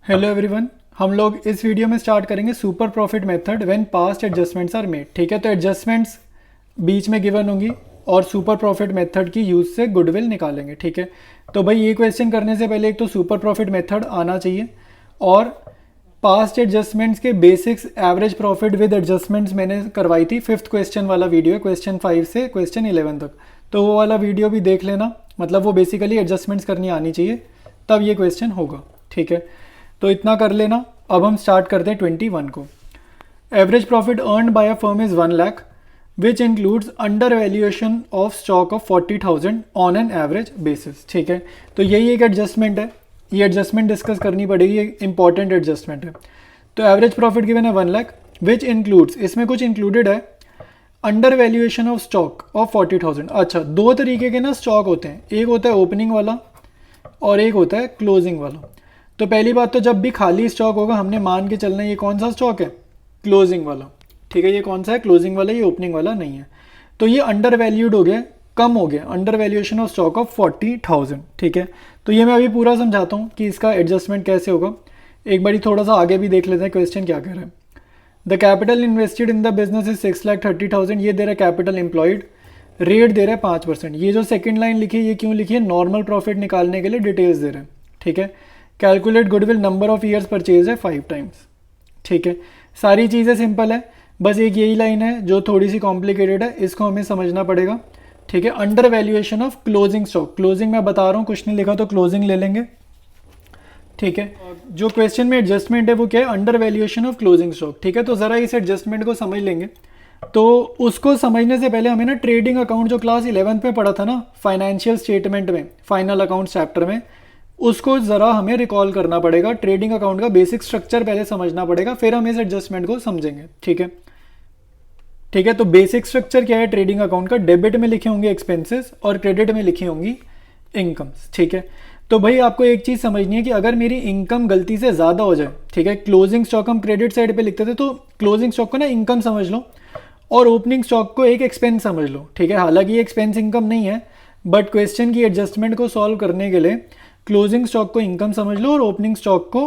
Hello everyone, हम लोग इस वीडियो में स्टार्ट करेंगे super profit method when past adjustments are made. ठीक है, तो एडजस्टमेंट्स बीच में गिवन होंगी और सुपर प्रॉफिट मेथड की यूज़ से गुडविल निकालेंगे। ठीक है, तो भाई ये क्वेश्चन करने से पहले एक तो सुपर प्रॉफिट मेथड आना चाहिए और पास्ट एडजस्टमेंट्स के basics average profit with adjustments मैंने करवाई थी। फिफ्थ क्वेश्चन वाला वीडियो, क्वेश्चन 5 से क्वेश्चन 11 तक, तो वो वाला वीडियो भी देख लेना। मतलब वो बेसिकली एडजस्टमेंट्स करनी आनी चाहिए, तब ये क्वेश्चन होगा। ठीक है, तो इतना कर लेना। अब हम स्टार्ट करते हैं 21 को। Average profit earned bye a firm is 1 lakh which includes under valuation of stock of 40,000 on an average basis. ठीक है, तो यही एक एडजस्टमेंट है, ये एडजस्टमेंट डिस्कस करनी पड़ेगी, ये इंपॉर्टेंट एडजस्टमेंट है। तो एवरेज प्रॉफिट गिवन है 1 लाख विच इंक्लूड्स, इसमें कुछ इंक्लूडेड है under valuation of stock of 40,000। अच्छा, दो तरीके के ना स्टॉक होते हैं, एक होता है ओपनिंग वाला और एक होता है क्लोजिंग वाला। तो पहली बात तो जब भी खाली स्टॉक होगा हमने मान के चलना है ये कौन सा स्टॉक है, क्लोजिंग वाला। ठीक है, ये कौन सा है, क्लोजिंग वाला, ये ओपनिंग वाला नहीं है। तो ये अंडर वैल्यूड हो गया, कम हो गया, under valuation of stock of 40,000। ठीक है, तो ये मैं अभी पूरा समझाता हूँ कि इसका एडजस्टमेंट कैसे होगा। एक बारी थोड़ा सा आगे भी देख लेते हैं क्वेश्चन क्या कह रहा है। The capital invested in the business is 6,30,000। ये दे रहा है कैपिटल एम्प्लॉयड, रेट दे रहा है 5%। ये जो सेकंड लाइन लिखी है ये क्यों लिखी है, नॉर्मल प्रॉफिट निकालने के लिए डिटेल्स दे रहे हैं। ठीक है, calculate goodwill number of years purchase है 5 टाइम्स। ठीक है, सारी चीज़ें सिंपल है, बस एक यही लाइन है जो थोड़ी सी कॉम्प्लिकेटेड है, इसको हमें समझना पड़ेगा। ठीक है, under valuation of closing stock, closing मैं बता रहा हूँ, कुछ नहीं लिखा तो क्लोजिंग ले लेंगे। ठीक है, जो क्वेश्चन में एडजस्टमेंट है वो क्या है, under valuation of closing stock. ठीक है, तो ज़रा इस एडजस्टमेंट को समझ लेंगे। तो उसको समझने से पहले हमें ना ट्रेडिंग अकाउंट जो क्लास 11th में पढ़ा था ना, फाइनेंशियल स्टेटमेंट में, फाइनल अकाउंट चैप्टर में, उसको ज़रा हमें रिकॉल करना पड़ेगा। ट्रेडिंग अकाउंट का बेसिक स्ट्रक्चर पहले समझना पड़ेगा, फिर हम इस एडजस्टमेंट को समझेंगे। ठीक है, ठीक है, तो बेसिक स्ट्रक्चर क्या है ट्रेडिंग अकाउंट का, डेबिट में लिखे होंगे एक्सपेंसेस और क्रेडिट में लिखी होंगी इनकम्स। ठीक है, तो भाई आपको एक चीज़ समझनी है कि अगर मेरी इनकम गलती से ज़्यादा हो जाए, ठीक है, क्लोजिंग स्टॉक हम क्रेडिट साइड पे लिखते थे, तो क्लोजिंग स्टॉक को ना इनकम समझ लो और ओपनिंग स्टॉक को एक एक्सपेंस समझ लो। ठीक है, हालांकि ये एक्सपेंस इनकम नहीं है, बट क्वेश्चन की एडजस्टमेंट को सॉल्व करने के लिए क्लोजिंग स्टॉक को इनकम समझ लो और ओपनिंग स्टॉक को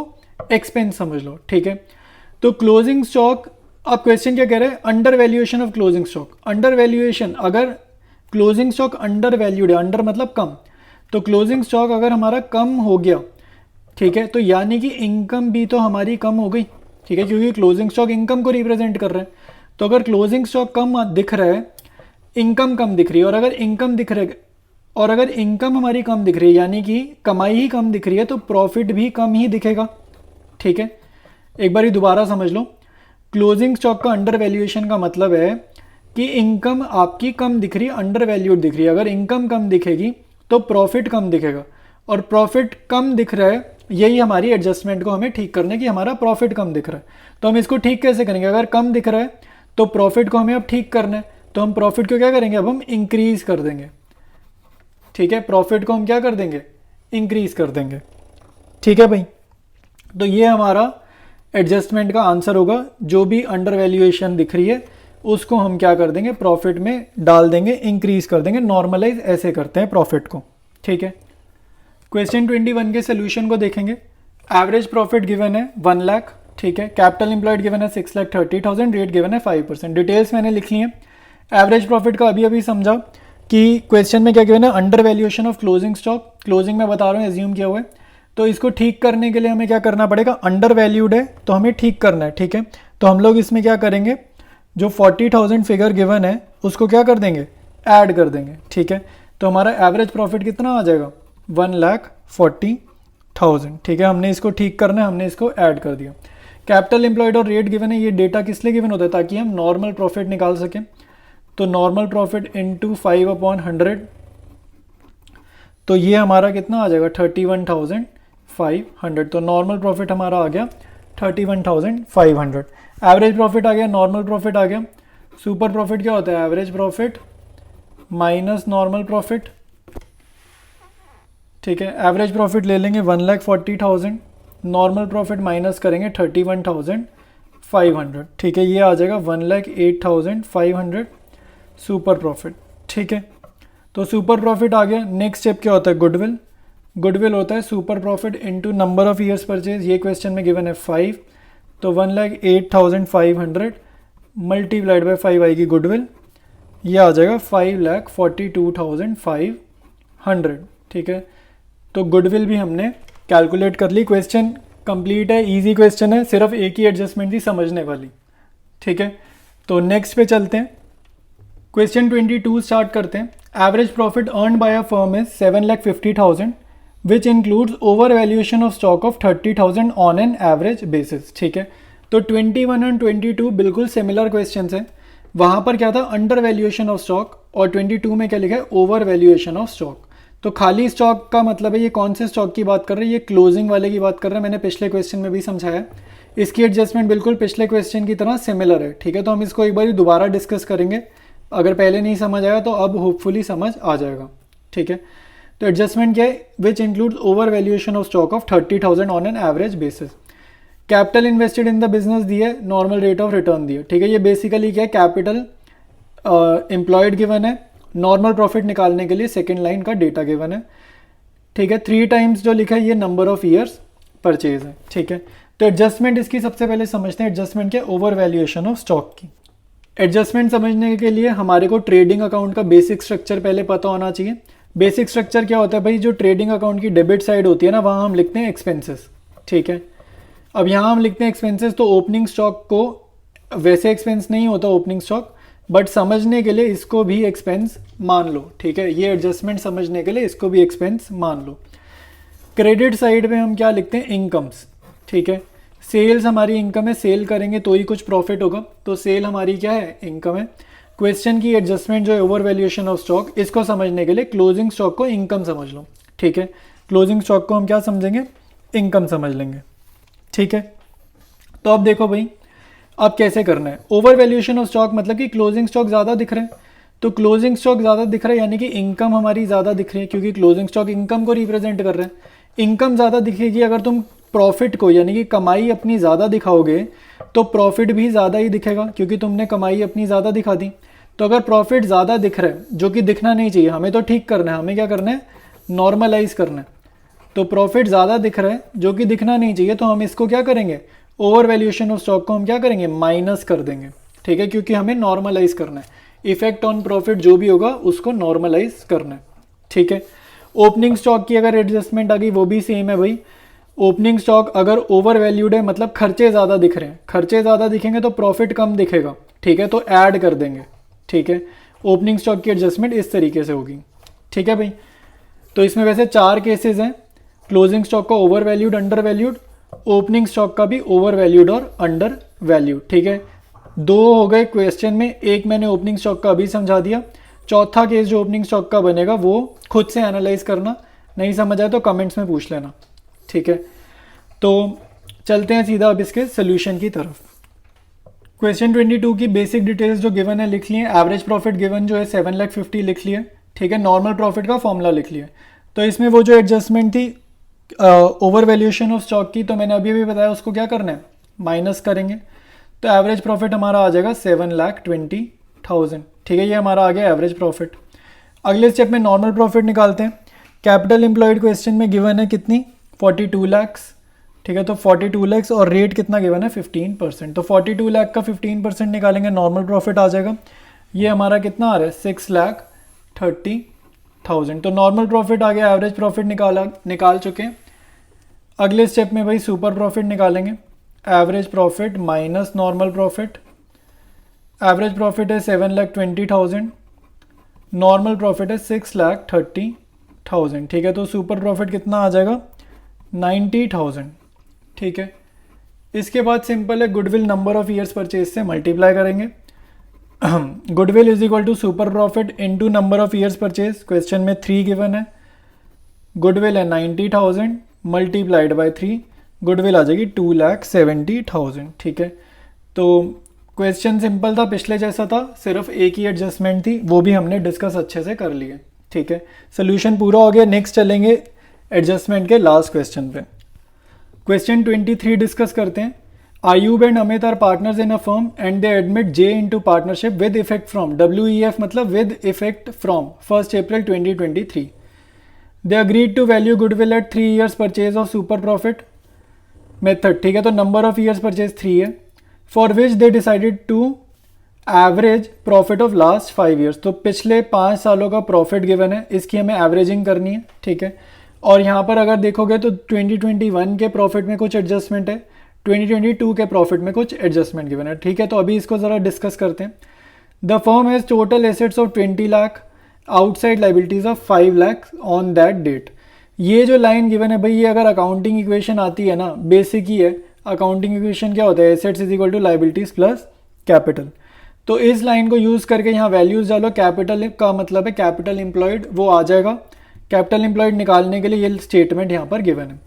एक्सपेंस समझ लो। ठीक है, तो क्लोजिंग स्टॉक, अब क्वेश्चन क्या कह रहे हैं, under valuation of closing stock. Under valuation, अगर क्लोजिंग स्टॉक अंडर वैल्यूड है, अंडर मतलब कम, तो क्लोजिंग स्टॉक अगर हमारा कम हो गया, ठीक है, तो यानी कि इनकम भी तो हमारी कम हो गई। ठीक है, क्योंकि क्लोजिंग स्टॉक इनकम को रिप्रेजेंट कर रहे हैं। तो अगर क्लोजिंग स्टॉक कम दिख रहा है, इनकम कम दिख रही है, और अगर इनकम दिख रहा है और अगर इनकम हमारी कम दिख रही है यानी कि कमाई ही कम दिख रही है, तो प्रॉफिट भी कम ही दिखेगा। ठीक है, एक बार दोबारा समझ लो, क्लोजिंग स्टॉक का अंडर वैल्यूएशन का मतलब है कि इनकम आपकी कम दिख रही है, अंडर वैल्यूड दिख रही है। अगर इनकम कम दिखेगी तो प्रॉफिट कम दिखेगा, और प्रॉफिट कम दिख रहा है, यही हमारी एडजस्टमेंट को हमें ठीक करने की, हमारा प्रॉफिट कम दिख रहा है। तो हम इसको ठीक कैसे करेंगे, अगर कम दिख रहा है तो प्रॉफिट को हमें अब ठीक करना है, तो हम प्रॉफिट को क्या करेंगे, अब हम इंक्रीज कर देंगे। ठीक है, प्रॉफिट को हम क्या कर देंगे, इंक्रीज कर देंगे। ठीक है भाई, तो ये हमारा एडजस्टमेंट का आंसर होगा। जो भी अंडर वैल्यूएशन दिख रही है उसको हम क्या कर देंगे, प्रॉफिट में डाल देंगे, इंक्रीज कर देंगे, नॉर्मलाइज ऐसे करते हैं प्रॉफिट को। ठीक है, क्वेश्चन 21 के सोल्यूशन को देखेंगे। एवरेज प्रॉफिट गिवन है 1 लाख। ठीक है, कैपिटल एम्प्लॉयड गिवन है 6,30,000, रेट गिवन है 5%। डिटेल्स मैंने लिख ली है। एवरेज प्रॉफिट का अभी अभी समझा कि क्वेश्चन में क्या गिवन है, under valuation of closing stock. Closing में बता रहा हूँ, एज्यूम किया हुआ है, तो इसको ठीक करने के लिए हमें क्या करना पड़ेगा, अंडर वैल्यूड है तो हमें ठीक करना है। ठीक है, तो हम लोग इसमें क्या करेंगे, जो 40,000 फिगर गिवन है उसको क्या कर देंगे, ऐड कर देंगे। ठीक है, तो हमारा एवरेज प्रॉफिट कितना आ जाएगा, 1,40,000। ठीक है, हमने इसको ठीक करना है, हमने इसको ऐड कर दिया। कैपिटल एम्प्लॉयड और रेट गिवन है, ये डेटा किस लिए गिवन होता है, ताकि हम नॉर्मल प्रॉफिट निकाल सकें। तो नॉर्मल प्रॉफिट इंटू 5/100, तो ये हमारा कितना आ जाएगा, 31,500। तो नॉर्मल प्रॉफिट हमारा आ गया 31,500। एवरेज प्रॉफिट आ गया, नॉर्मल प्रॉफिट आ गया। सुपर प्रॉफिट क्या होता है, average profit minus normal profit. ठीक है, एवरेज प्रॉफिट ले लेंगे 1,40,000, नॉर्मल प्रॉफिट माइनस करेंगे 31,500। ठीक है, ये आ जाएगा 1,08,500 सुपर प्रॉफिट। ठीक है, तो सुपर प्रॉफिट आ गया। नेक्स्ट स्टेप क्या होता है, गुडविल। गुडविल होता है super profit into number of years purchase, ये क्वेश्चन में गिवन है 5, तो 1,08,500 मल्टीप्लाइड बाय 5 आएगी गुडविल, ये आ जाएगा 5,42,500। ठीक है, तो गुडविल भी हमने कैलकुलेट कर ली। क्वेश्चन कंप्लीट है, इजी क्वेश्चन है, सिर्फ एक ही एडजस्टमेंट थी समझने वाली। ठीक है, तो नेक्स्ट पे चलते हैं। क्वेश्चन 22 स्टार्ट करते हैं। Average profit earn by a firm is 7,50,000 which includes over valuation of stock of 30,000 on an average basis. ठीक है, तो 21 एंड 22 बिल्कुल सिमिलर क्वेश्चन हैं। वहाँ पर क्या था, अंडर वैल्यूएशन ऑफ स्टॉक, और 22 में क्या लिखा है, ओवर वैल्यूएशन ऑफ स्टॉक। तो खाली स्टॉक का मतलब है ये कौन से स्टॉक की बात कर रहे हैं, ये क्लोजिंग वाले की बात कर रहे हैं। मैंने पिछले क्वेश्चन में भी समझाया, इसकी एडजस्टमेंट बिल्कुल पिछले क्वेश्चन की तरह सिमिलर है। ठीक है, तो हम इसको एक बार दोबारा डिस्कस करेंगे, अगर पहले नहीं समझ आया तो अब होपफुली समझ आ जाएगा। ठीक है, तो एडजस्टमेंट क्या है, which includes over valuation of stock of 30,000 on an average basis. Capital invested in the business दिए, नॉर्मल रेट ऑफ रिटर्न दिए। ठीक है, ये बेसिकली क्या है, कैपिटल एम्प्लॉयड गिवन है, नॉर्मल प्रॉफिट निकालने के लिए सेकेंड लाइन का डेटा गिवन है। ठीक है, 3 टाइम्स जो लिखा है ये नंबर ऑफ ईयर्स परचेज है। ठीक है, तो एडजस्टमेंट इसकी सबसे पहले समझते हैं। एडजस्टमेंट क्या, ओवर वैल्यूएशन ऑफ स्टॉक की। एडजस्टमेंट समझने के लिए हमारे को ट्रेडिंग अकाउंट का बेसिक स्ट्रक्चर पहले पता होना चाहिए। बेसिक स्ट्रक्चर क्या होता है भाई, जो ट्रेडिंग अकाउंट की डेबिट साइड होती है ना, वहाँ हम लिखते हैं एक्सपेंसेस। ठीक है, अब यहाँ हम लिखते हैं एक्सपेंसेस, तो ओपनिंग स्टॉक को वैसे एक्सपेंस नहीं होता ओपनिंग स्टॉक, बट समझने के लिए इसको भी एक्सपेंस मान लो। ठीक है, ये एडजस्टमेंट समझने के लिए इसको भी एक्सपेंस मान लो। क्रेडिट साइड में हम क्या लिखते हैं, इनकम्स। ठीक है, सेल्स हमारी इनकम है, सेल करेंगे तो ही कुछ प्रॉफिट होगा, तो सेल हमारी क्या है, इनकम है। क्वेश्चन की एडजस्टमेंट जो है ओवर वैल्यूएशन ऑफ स्टॉक, इसको समझने के लिए क्लोजिंग स्टॉक को इनकम समझ लो। ठीक है, क्लोजिंग स्टॉक को हम क्या समझेंगे, इनकम समझ लेंगे। ठीक है, तो अब देखो भाई अब कैसे करना है। ओवर वैल्यूएशन ऑफ स्टॉक मतलब कि क्लोजिंग स्टॉक ज़्यादा दिख रहे हैं, तो क्लोजिंग स्टॉक ज़्यादा दिख रहा है यानी कि इनकम हमारी ज़्यादा दिख रही है, क्योंकि क्लोजिंग स्टॉक इनकम को रिप्रेजेंट कर रहे हैं। इनकम ज़्यादा दिखेगी, अगर तुम प्रॉफिट को यानी कि कमाई अपनी ज़्यादा दिखाओगे तो प्रॉफिट भी ज़्यादा ही दिखेगा, क्योंकि तुमने कमाई अपनी ज़्यादा दिखा दी। तो अगर प्रॉफिट ज़्यादा दिख रहा है, जो कि दिखना नहीं चाहिए, हमें तो ठीक करना है, हमें क्या करना है, नॉर्मलाइज करना है। तो प्रॉफिट ज़्यादा दिख रहा है जो कि दिखना नहीं चाहिए, तो हम इसको क्या करेंगे, ओवर वैल्यूएशन ऑफ स्टॉक को हम क्या करेंगे, माइनस कर देंगे। ठीक है, क्योंकि हमें नॉर्मलाइज करना है, इफेक्ट ऑन प्रॉफिट जो भी होगा उसको नॉर्मलाइज करना है। ठीक है, ओपनिंग स्टॉक की अगर एडजस्टमेंट आ गई, वो भी सेम है भाई। ओपनिंग स्टॉक अगर ओवर वैल्यूड है मतलब खर्चे ज़्यादा दिख रहे हैं, खर्चे ज़्यादा दिखेंगे तो प्रॉफिट कम दिखेगा। ठीक है, तो ऐड कर देंगे। ठीक है, ओपनिंग स्टॉक की एडजस्टमेंट इस तरीके से होगी। ठीक है भाई, तो इसमें वैसे 4 केसेस हैं, क्लोजिंग स्टॉक का over valued, under valued, opening stock का भी ओवर वैल्यूड और अंडर वैल्यूड। ठीक है, 2 हो गए क्वेश्चन में, एक मैंने ओपनिंग स्टॉक का अभी समझा दिया। चौथा केस जो ओपनिंग स्टॉक का बनेगा वो खुद से एनालाइज करना, नहीं समझ आए तो कमेंट्स में पूछ लेना। ठीक है, तो चलते हैं सीधा अब इसके सोल्यूशन की तरफ। क्वेश्चन 22 की बेसिक डिटेल्स जो गिवन है लिख लिए। एवरेज प्रॉफिट गिवन जो है 7,50,000 लिख लिए। ठीक है, नॉर्मल प्रॉफिट का फॉर्मूला लिख लिया। तो इसमें वो जो एडजस्टमेंट थी ओवर वैल्यूएशन ऑफ स्टॉक की, तो मैंने अभी भी बताया उसको क्या करना है, माइनस करेंगे। तो एवरेज प्रॉफिट हमारा आ जाएगा 7,20,000। ठीक है, ये हमारा आ गया एवरेज प्रॉफिट। अगले स्टेप में नॉर्मल प्रॉफिट निकालते हैं। कैपिटल एम्प्लॉयड क्वेश्चन में गिवन है कितनी, 42 लाख। ठीक है, तो 42 लाख और रेट कितना गिवन है, 15%। तो 42 लाख का 15% निकालेंगे, नॉर्मल प्रॉफिट आ जाएगा। ये हमारा कितना आ रहा है, 6,30,000। तो नॉर्मल प्रॉफिट आ गया, एवरेज प्रॉफिट निकाल चुके हैं। अगले स्टेप में भाई सुपर प्रॉफिट निकालेंगे। Average profit minus normal profit. Average profit है 7,20,000, नॉर्मल प्रॉफिट है 6,30,000। ठीक है, तो सुपर प्रॉफिट कितना आ जाएगा, 90,000। ठीक है, इसके बाद सिंपल है, goodwill number of years purchase से मल्टीप्लाई करेंगे। Goodwill is equal to super profit into number of years purchase. Question में 3 गिवन है, गुडविल है 90,000 मल्टीप्लाइड बाय 3, गुडविल आ जाएगी 2,70,000। ठीक है, तो क्वेश्चन सिंपल था, पिछले जैसा था, सिर्फ एक ही एडजस्टमेंट थी, वो भी हमने डिस्कस अच्छे से कर लिए। ठीक है, सोल्यूशन पूरा हो गया। नेक्स्ट चलेंगे एडजस्टमेंट के लास्ट क्वेश्चन पे। क्वेश्चन 23 डिस्कस करते हैं। Ayub and Amit are partners in a firm and they admit J into partnership with effect from, WEF मतलब with effect from 1 April 2023। They agreed to value goodwill at 3 years purchase of super profit method, ठीक है। तो number of years purchase 3 है, for which they decided to average profit of last 5 years. तो पिछले 5 सालों का profit given है, इसकी हमें एवरेजिंग करनी है, ठीक है। और यहाँ पर अगर देखोगे तो 2021 के प्रॉफिट में कुछ एडजस्टमेंट है, 2022 के प्रॉफिट में कुछ एडजस्टमेंट गिवन है, ठीक है। तो अभी इसको ज़रा डिस्कस करते हैं। The firm has total assets of 20 lakh, outside liabilities of 5 lakh on that date. ये जो लाइन गिवन है भाई, ये अगर अकाउंटिंग इक्वेशन आती है ना, बेसिक ही है। अकाउंटिंग इक्वेशन क्या होता है, assets is equal to liabilities plus capital. तो इस लाइन को यूज़ करके यहाँ वैल्यूज़ डालो, कैपिटल का मतलब है कैपिटल एम्प्लॉयड, वो आ जाएगा। कैपिटल एम्प्लॉयड निकालने के लिए ये स्टेटमेंट यहाँ पर गिवन है।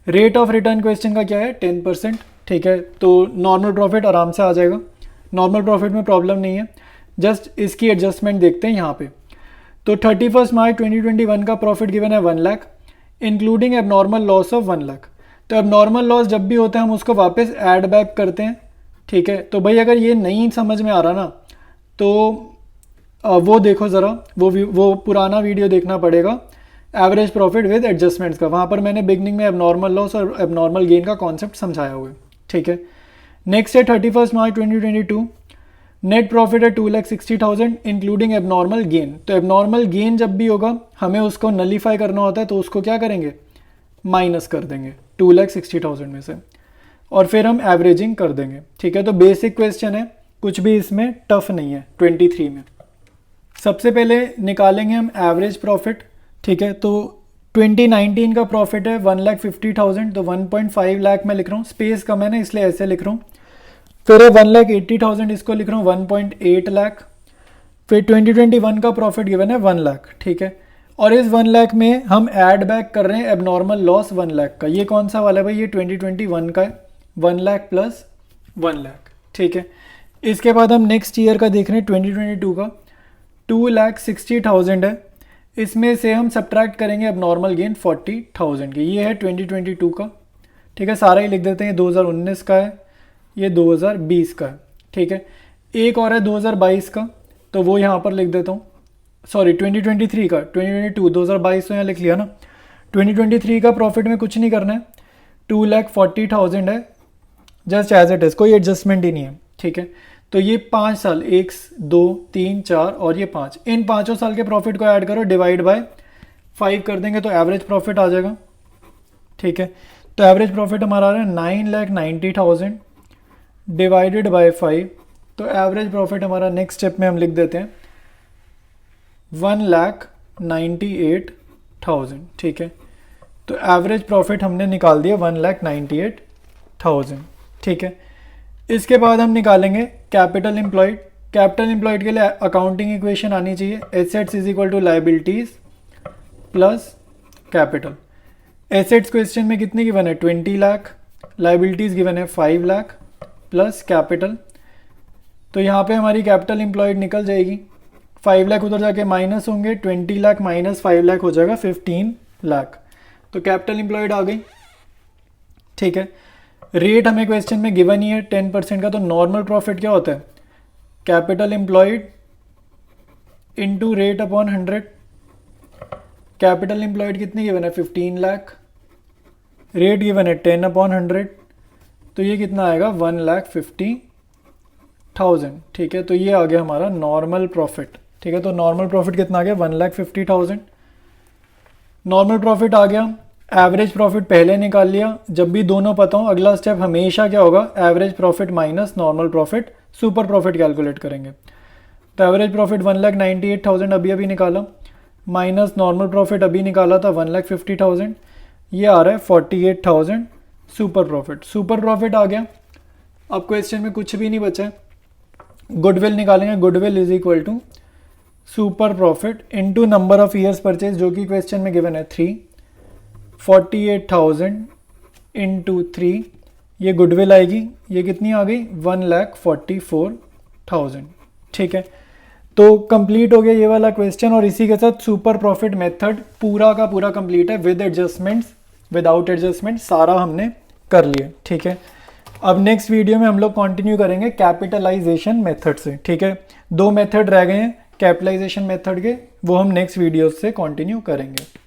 रेट ऑफ रिटर्न क्वेश्चन का क्या है, 10%, ठीक है। तो नॉर्मल प्रॉफिट आराम से आ जाएगा, नॉर्मल प्रॉफिट में प्रॉब्लम नहीं है। जस्ट इसकी एडजस्टमेंट देखते हैं यहाँ पे। तो 31 मार्च 2021 का प्रॉफिट गिवन है 1 lakh, including abnormal loss of 1 lakh. तो एबनॉर्मल लॉस जब भी होता है हम उसको वापस ऐड बैक करते हैं, ठीक है। तो भाई अगर ये नहीं समझ में आ रहा ना, तो वो देखो ज़रा, वो पुराना वीडियो देखना पड़ेगा, एवरेज प्रॉफिट विद एडजस्टमेंट्स का। वहाँ पर मैंने बिगनिंग में एबनॉर्मल लॉस और एबनॉर्मल गेन का कॉन्सेप्ट समझाया हुआ है, ठीक है। नेक्स्ट है 31 मार्च 2022, नेट प्रॉफिट है 2,60,000 इंक्लूडिंग एबनॉर्मल गेन। तो एबनॉर्मल गेन जब भी होगा हमें उसको नलीफाई करना होता है, तो उसको क्या करेंगे, माइनस कर देंगे 2,60,000 में से, और फिर हम एवरेजिंग कर देंगे, ठीक है। तो बेसिक क्वेश्चन है, कुछ भी इसमें टफ नहीं है। 23 में सबसे पहले निकालेंगे हम एवरेज प्रॉफिट, ठीक है। तो 2019 का प्रॉफिट है 1,50,000, तो 1.5 लाख में लिख रहा हूँ, स्पेस कम है ना इसलिए ऐसे लिख रहा हूँ। फिर है 1,80,000, इसको लिख रहा हूँ 1.8 लाख। फिर 2021 का प्रॉफिट गिवन है 1 लाख, ठीक है। और इस 1 लाख में हम ऐड बैक कर रहे हैं एबनॉर्मल लॉस 1 लाख का। ये कौन सा वाला है भाई, ये 2021 का है, 1 लाख प्लस 1 लाख, ठीक है। इसके बाद हम नेक्स्ट ईयर का देख रहे हैं 2022 का, 2,60,000 है। इसमें से हम सब्ट्रैक्ट करेंगे एबनॉर्मल गेन 40,000 की। ये है 2022 का, ठीक है। सारा ही लिख देते हैं, 2019 का है, ये 2020 का है, ठीक है। एक और है 2022 का, तो वो यहाँ पर लिख देता हूँ, सॉरी 2023 का, 2022, 2022 तो यहाँ लिख लिया ना। 2023 का प्रॉफिट में कुछ नहीं करना है, 2,40,000 है, जस्ट एज इट इज़, कोई एडजस्टमेंट ही नहीं है, ठीक है। तो ये 5 साल, 1, 2, 3, 4 और ये 5, इन 5 साल के प्रॉफिट को ऐड करो, डिवाइड बाय 5 कर देंगे तो एवरेज प्रॉफिट आ जाएगा, ठीक है। तो एवरेज प्रॉफिट हमारा आ रहा है 9,90,000 डिवाइडेड बाय 5। तो एवरेज प्रॉफिट हमारा नेक्स्ट स्टेप में हम लिख देते हैं 1,98,000, ठीक है। तो एवरेज प्रॉफिट हमने निकाल दिया 1,98,000, ठीक है। इसके बाद हम निकालेंगे कैपिटल एम्प्लॉयड। कैपिटल एम्प्लॉयड के लिए अकाउंटिंग इक्वेशन आनी चाहिए, assets is equal to liabilities plus capital. Assets question में कितने गिवन है, 20 लाख, लाइबिलिटीज गिवन है 5 लाख प्लस कैपिटल। तो यहाँ पे हमारी कैपिटल एम्प्लॉयड निकल जाएगी, 5 लाख उधर जाके माइनस होंगे, 20 लाख माइनस 5 लाख हो जाएगा 15 लाख। तो कैपिटल एम्प्लॉयड आ गई, ठीक है। रेट हमें क्वेश्चन में गिवन ही है 10% का। तो नॉर्मल प्रॉफिट क्या होता है, capital employed into rate upon 100। Capital employed कितनी गिवन है, 15 लाख, रेट गिवन है 10 अपॉन 100, तो ये कितना आएगा 1,50,000, ठीक है। तो ये आ गया हमारा नॉर्मल प्रॉफिट, ठीक है। तो नॉर्मल प्रॉफिट कितना आ गया, 1,50,000 नॉर्मल प्रॉफिट आ गया। एवरेज प्रॉफिट पहले निकाल लिया, जब भी दोनों पता हो अगला स्टेप हमेशा क्या होगा, average profit minus normal profit, super profit calculate करेंगे। तो एवरेज प्रॉफिट 1,98,000 अभी निकाला, माइनस नॉर्मल प्रॉफिट अभी निकाला था 1,50,000, ये आ रहा है 48,000 सुपर प्रॉफिट। सुपर प्रॉफिट आ गया। अब क्वेश्चन में कुछ भी नहीं बचा है, गुडविल निकालेंगे। Goodwill is equal to super profit into number of years purchase, जो कि क्वेश्चन में गिवन है 3, 48,000 इंटू 3, ये गुडविल आएगी, ये कितनी आ गई 1,44,000, ठीक है। तो कंप्लीट हो गया ये वाला क्वेश्चन, और इसी के साथ सुपर प्रॉफिट मेथड पूरा का पूरा कंप्लीट है, विद एडजस्टमेंट्स विदाउट एडजस्टमेंट सारा हमने कर लिया, ठीक है। अब नेक्स्ट वीडियो में हम लोग कंटिन्यू करेंगे कैपिटलाइजेशन मेथड से, ठीक है। 2 मेथड रह गए हैं कैपिटलाइजेशन मेथड के, वो हम नेक्स्ट वीडियो से कंटिन्यू करेंगे।